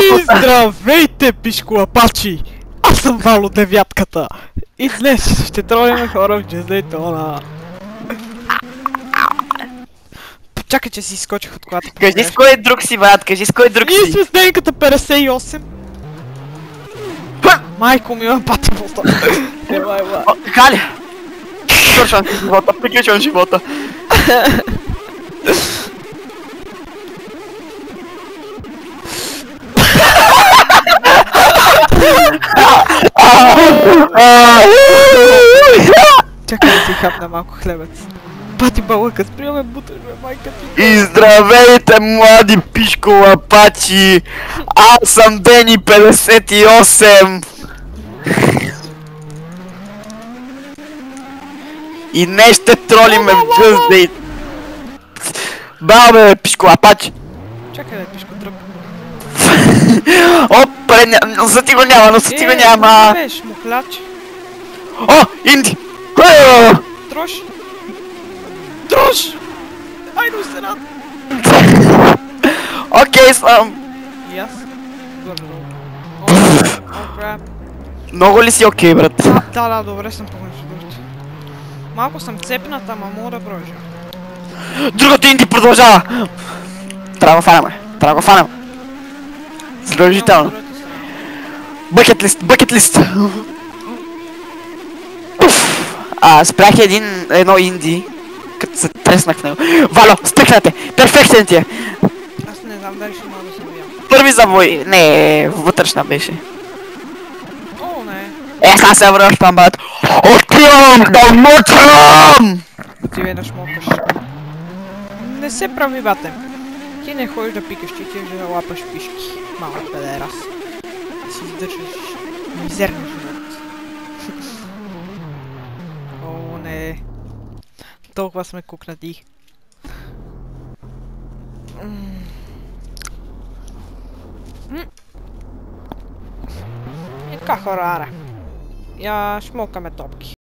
И здравейте, пишколапачи! Аз съм Вало Девятката и днес ще тролим хора в Джездейтона. Чакай, че си изскочих от колата. Кажи с кой друг си, брат, кажи с кой друг И си. звезденката 58. Майко ми ме пати болта. Ела. Халя! Свършвам си живота, приключвам живота. Чакай да си хапна малко хлебец. Пати балъкът, приеме бутър, бе, майка ти. И здравейте, млади пишколапачи! Аз съм Дени 58! И днес ще тролиме в Джъздейт! Браво, бе, пишколапач! Чакай да пишкотръп. О, носа ти го няма, носа ти го няма! Бе, шмухляч. О, Инди! Трош! Трош! Айде се рад! Окей съм! И аз? Горе-долу. О, крап. Много ли си окей, брат? Да, добре съм помежду другото. Малко съм цепната, ама мога да продължа. Другата Инди продължава! Трябва да го фанем. Задължително. Бъкет лист! Спрях едно Инди, като се треснах в него. Вало, спекнате! Перфектен ти е! Аз не знам дали ще мога да се вия. Първи завой! Не, вътрешна беше. О, не. Сега се връщам, брат! Отивам да мъчам! Ти веднъж моташ. Не се прави, бате. Ти не ходиш да пикаш, ти отиваш да лапаш пишки. Малък педерас. Да си издържаш мизерния живот. О, не. Толкова сме кукнати. И така, хора, аре. Я шмокаме топки.